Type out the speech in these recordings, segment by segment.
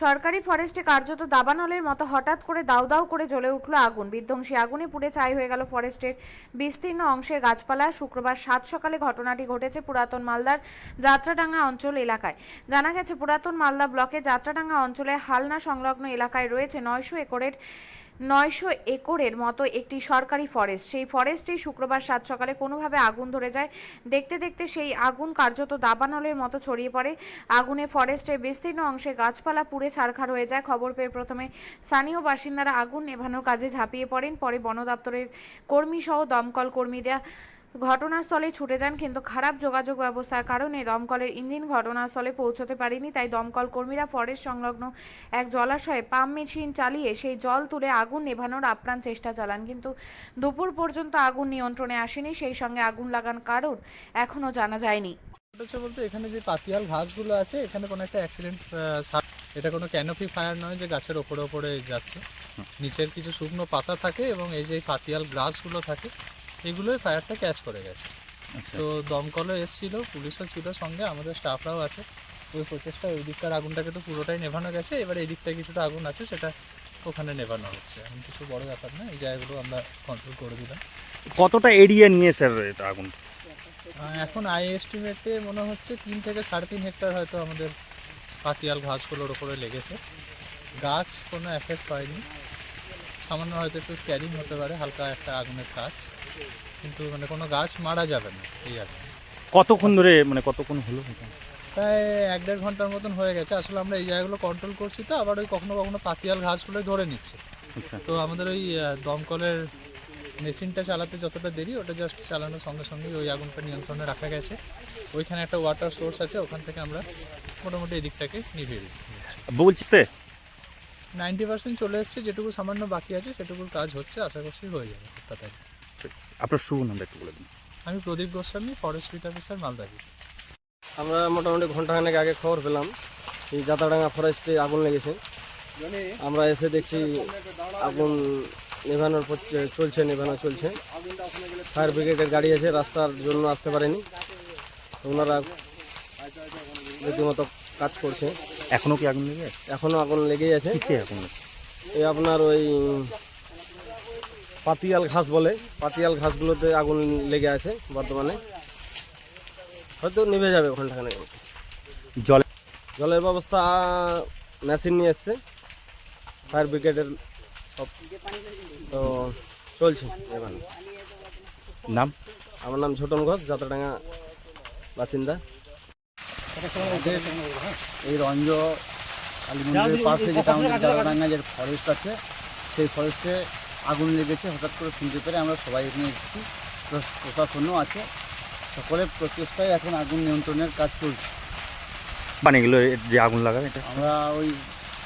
সরকারি ফরেস্টে কার্যত দাবানলের মতো হঠাৎ করে দাউ দাউ করে জ্বলে উঠল আগুন। বিধ্বংসী আগুনে পুড়ে ছাই হয়ে গেল ফরেস্টের বিস্তীর্ণ অংশের গাছপালা। শুক্রবার 7 সকালে ঘটনাটি ঘটেছে পুরাতন মালদার যাত্রাডাঙ্গা অঞ্চল এলাকায়। জানা গেছে, পুরাতন মালদা ব্লকের যাত্রাডাঙ্গা অঞ্চলের হালনা সংলগ্ন এলাকায় রয়েছে 900 একরের মতো একটি সরকারি ফরেস্ট। সেই ফরেস্টেই শুক্রবার 7 সকালে কোনোভাবে আগুন ধরে যায়। দেখতে দেখতে সেই আগুন কার্যত দাবানলের মতো ছড়িয়ে পড়ে। আগুনে ফরেস্টের বিস্তীর্ণ অংশে গাছপালা পুড়ে ছারখার হয়ে যায়। খবর পেয়ে প্রথমে স্থানীয় বাসিন্দারা আগুন নেভানোর কাজে ঝাঁপিয়ে পড়েন। পরে বন দপ্তরের কর্মী সহ দমকল কর্মীরা ঘটনাস্থলে ছুটে যান, কিন্তু খারাপ যোগাযোগ ব্যবস্থার কারণে দমকলের ইঞ্জিন ঘটনাস্থলে পৌঁছতে পারেনি। তাই দমকল কর্মীরা ফরেস্ট সংলগ্ন এক জলাশয়ে পাম্প মেশিন চালিয়ে সেই জল তুলে আগুন নেভানোর আপ্রাণ চেষ্টা চালান, কিন্তু দুপুর পর্যন্ত আগুন নিয়ন্ত্রণে আসেনি। সেই সঙ্গে আগুন লাগার কারণ এখনও জানা যায়নি। বলতে এখানে যে পাতিয়াল ঘাসগুলো আছে, এখানে কোনো একটা অ্যাক্সিডেন্ট, এটা কোনো ক্যানোপি ফায়ার নয় যে গাছের ওপরে ওপরে যাচ্ছে। নিচের কিছু শুকনো পাতা থাকে এবং এই যে পাতিয়াল গ্রাসগুলো থাকে, এগুলোই ফায়ারটা ক্যাচ করে গেছে। তো দমকলও এসেছিল, পুলিশও ছিল সঙ্গে, আমাদের স্টাফরাও আছে। ওই প্রচেষ্টা ওই দিকটার আগুনটাকে তো পুরোটাই নেভানো গেছে। এবার এই দিকটায় কিছুটা আগুন আছে, সেটা ওখানে নেভানো হচ্ছে। এখন কিছু বড় ব্যাপার না, এই জায়গাগুলো আমরা কন্ট্রোল করে দিলাম। কতটা এরিয়া নিয়ে স্যার এটা আগুন? এখন এস্টিমেটে মনে হচ্ছে 3 থেকে 3.5 হেক্টর হয়তো আমাদের পাতিয়াল ঘাসগুলোর ওপরে লেগেছে। গাছ কোনো এফেক্ট হয়নি, সামান্য হয়তো একটু স্ক্যারিং হতে পারে, হালকা একটা আগুনের কাজ, কিন্তু মানে কোনো গাছ মারা যাবে না এই আগুন। কতক্ষণ ধরে, মানে কতক্ষণ হলো? প্রায় 1-1.5 ঘন্টার মতন হয়ে গেছে। আসলে আমরা এই জায়গাগুলো কন্ট্রোল করছি, তো আবার ওই কখনো কখনো পাতিয়াল ঘাসগুলোই ধরে নিচ্ছে। আচ্ছা, তো আমাদের ওই দমকলের মেশিনটা চালাতে যতটা দেরি, ওটা জাস্ট চালানোর সঙ্গে সঙ্গেই ওই আগুনটা নিয়ন্ত্রণে রাখা গেছে। ওইখানে একটা ওয়াটার সোর্স আছে, ওখান থেকে আমরা মোটামুটি এই দিকটাকে নিভিয়ে দিচ্ছি। বলছি স্যার 90% চলে এসছে, যেটুকু সামান্য বাকি আছে সেটুকুর কাজ হচ্ছে, আশা করছি হয়ে যাবে খুব তাড়াতাড়ি। আপনার শুভ নামটা একটু বলে দিন। আমি প্রদীপ গোস্বামী, ফরেস্ট ফিট অফিসার, মালদাবি। আমরা মোটামুটি ঘন্টাখানেক আগে খবর পেলাম এই যাত্রাডাঙ্গা ফরেস্টে আগুন লেগেছে। আমরা এসে দেখছি আগুন নেভানো চলছে। ফায়ার ব্রিগেডের গাড়ি আছে, রাস্তার জন্য আসতে পারেনি, ওনারা রীতিমতো কাজ করছে। এখনো কি আগুন লেগে আছে? এখনও আগুন লেগেই আছে। কিসে আগুন? এই আপনার ওই পাতিয়াল ঘাস বলে, পাতিয়াল ঘাসগুলোতে আগুন লেগে আছে বর্তমানে। হয়তো নিভে যাবে ঘন্টাখানেক। জলের ব্যবস্থা মেশিন নিয়ে এসছে ফায়ার ব্রিগেডের সব, তো চলছে এবার। নাম? আমার নাম ছোটন ঘোষ, যাত্রাডাঙ্গা বাসিন্দা। এই রঞ্জ কালী মন্দিরের পাশে যেটা আমাদের যাত্রাডাঙ্গা যে ফরেস্ট আছে, সেই ফরেস্টে আগুন লেগেছে। হঠাৎ করে শুনতে পেরে আমরা সবাই এখানে এসেছি, প্রশাসনও আছে। সকলের প্রচেষ্টায় এখন আগুন নিয়ন্ত্রণের কাজ চলছে। মানে এগুলো যে আগুন লাগায় এটা আমরা ওই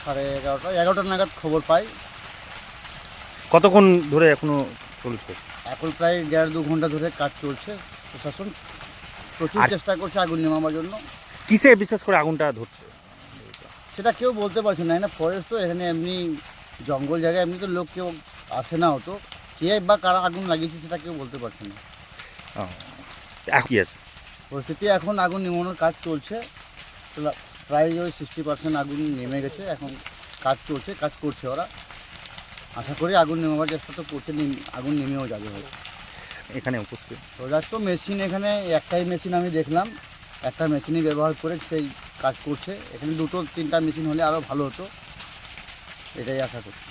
11:30 নাগাদ খবর পাই। কতক্ষণ ধরে এখনো চলছে? এখন প্রায় 1.5-2 ঘন্টা ধরে কাজ চলছে। প্রশাসন প্রচুর চেষ্টা করছে আগুন নেভানোর জন্য। কিসে বিশেষ করে আগুনটা ধরছে সেটা কেউ বলতে পারছে না। এখানে ফরেস্ট তো, এখানে এমনি জঙ্গল জায়গায় এমনি তো লোক কেউ আসে না হতো। কে বা কারা আগুন লাগিয়েছে সেটা কেউ বলতে পারছে না। কি আছে পরিস্থিতি? এখন আগুন নেভানোর কাজ চলছে, প্রায় ওই 60% আগুন নেমে গেছে। এখন কাজ চলছে, কাজ করছে ওরা। আশা করি আগুন নেভাবার চেষ্টা তো করছে, আগুন নেমেও যাবে হয়তো। এখানে উপস্থিত ওরা তো মেশিন, এখানে একটাই মেশিন আমি দেখলাম, একটা মেশিনই ব্যবহার করে সেই কাজ করছে। এখানে 2-3টা মেশিন হলে আরও ভালো হতো, এটাই আশা করছি।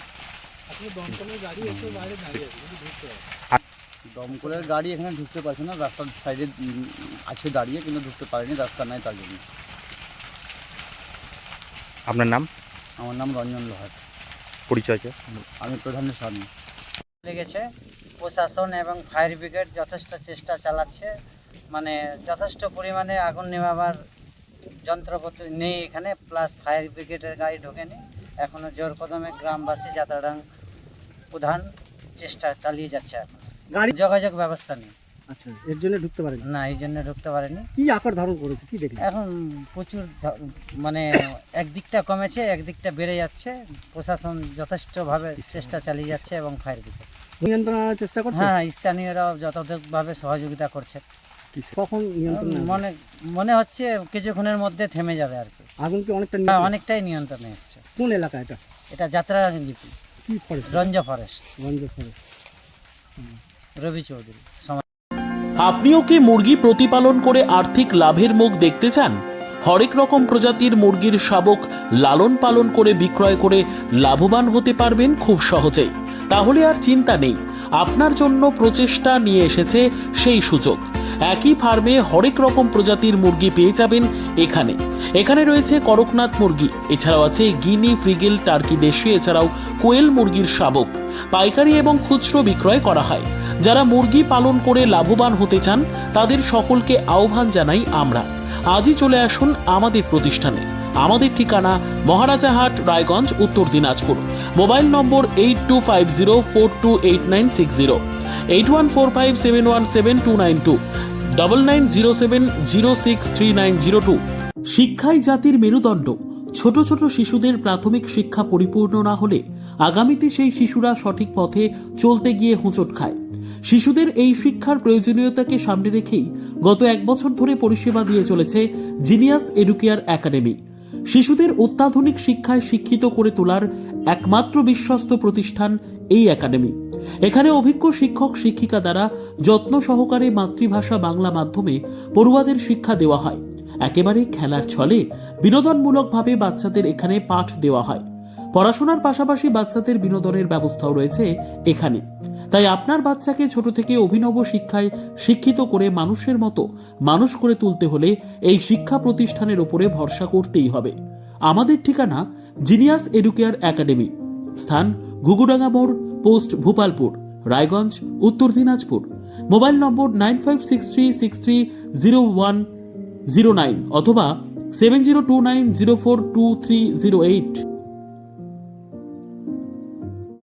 দমকলের গাড়ি এখানে ঢুকতে পারছে না, রাস্তার সাইডে আছে দাঁড়িয়ে, কিন্তু ঢুকতে পারেনি, রাস্তা নাই তার জন্য। আপনার নাম? আমার নাম রঞ্জন লোহার। পরিচয়টা? আমি প্রধানের স্বামী। লেগেছে, প্রশাসন এবং ফায়ার ব্রিগেড যথেষ্ট চেষ্টা চালাচ্ছে। মানে যথেষ্ট পরিমাণে আগুন নেভাবার যন্ত্রপাতি নেই এখানে, প্লাস ফায়ার ব্রিগেডের গাড়ি ঢোকেনি। এখনও জোর কদমে গ্রামবাসী, যাত্রাডাং প্রধান চেষ্টা চালিয়ে যাচ্ছে। এখন গাড়ি যোগাযোগ ব্যবস্থা নেই। আচ্ছা, এর জন্য ঢুকতে পারেনি? না, এই জন্য ঢুকতে পারেনি। কি আকার ধারণ করেছে, কি দেখলেন? এখন প্রচুর মানে একদিকটা কমেছে, একদিকটা বেড়ে যাচ্ছে। প্রশাসন যথেষ্টভাবে চেষ্টা চালিয়ে যাচ্ছে এবং ফায়ার ব্রিগেড নিয়ন্ত্রণের চেষ্টা করছে? হ্যাঁ, স্থানীয়রাও যথাযথভাবে সহযোগিতা করছে। কখন নিয়ন্ত্রণ আসবে? মনে মনে হচ্ছে কিছুক্ষণের মধ্যে থেমে যাবে আর কি। আগুন কি অনেকটা অনেকটাই নিয়ন্ত্রণে এসছে। কোন এলাকা এটা? এটা যাত্রা জিপি কি ফরেস্ট? রঞ্জ ফরেস্ট, গঞ্জ ফরেস্ট। রবি চৌধুরী। আপনিও কি মুরগি প্রতিপালন করে আর্থিক লাভের মুখ দেখতে চান? হরেক রকম প্রজাতির মুরগির শাবক লালন পালন করে বিক্রয় করে লাভবান হতে পারবেন খুব সহজেই। তাহলে আর চিন্তা নেই, আপনার জন্য প্রচেষ্টা নিয়ে এসেছে সেই সুযোগ। একই ফার্মে হরেক রকম প্রজাতির মুরগি পেয়ে যাবেন এখানে। এখানে রয়েছে করকনাথ মুরগি, এছাড়াও আছে গিনি, ফ্রিগেল, টার্কি দেশি, এছাড়াও কোয়েল মুরগির শাবক। পাইকারি এবং খুচরো বিক্রয় করা হয়। যারা মুরগি পালন করে লাভবান হতে চান তাদের সকলকে আহ্বান জানাই আমরা। আজই চলে আসুন আমাদের প্রতিষ্ঠানে। আমাদের ঠিকানা মহারাজাহাট, রায়গঞ্জ, উত্তর দিনাজপুর। মোবাইল নম্বর 8250428960, 8145717292, 9907063902। শিক্ষাই জাতির মেরুদণ্ড। ছোট ছোট শিশুদের প্রাথমিক শিক্ষা পরিপূর্ণ না হলে আগামীতে সেই শিশুরা সঠিক পথে চলতে গিয়ে হোঁচট খায়। শিশুদের এই শিক্ষার প্রয়োজনীয়তাকে সামনে রেখেই গত 1 বছর ধরে পরিষেবা দিয়ে চলেছে জিনিয়াস এডুকেয়ার একাডেমি। শিশুদের অত্যাধুনিক শিক্ষায় শিক্ষিত করে তোলার একমাত্র বিশ্বস্ত প্রতিষ্ঠান এই একাডেমি। এখানে অভিজ্ঞ শিক্ষক শিক্ষিকা দ্বারা যত্ন সহকারে মাতৃভাষা বাংলা মাধ্যমে পড়ুয়াদের শিক্ষা দেওয়া হয়। একেবারে খেলার ছলে বিনোদনমূলকভাবে বাচ্চাদের এখানে পাঠ দেওয়া হয়। পড়াশোনার পাশাপাশি বাচ্চাদের বিনোদনের ব্যবস্থাও রয়েছে এখানে। তাই আপনার বাচ্চাকে ছোট থেকে অভিনব শিক্ষায় শিক্ষিত করে মানুষের মতো মানুষ করে তুলতে হলে এই শিক্ষা প্রতিষ্ঠানের উপরে ভরসা করতেই হবে। আমাদের ঠিকানা জিনিয়াস এডুকেয়ার একাডেমি, স্থান ঘুঘুডাঙ্গা মোড়, পোস্ট ভূপালপুর, রায়গঞ্জ, উত্তর দিনাজপুর। মোবাইল নম্বর 9563630109 অথবা 7029042308।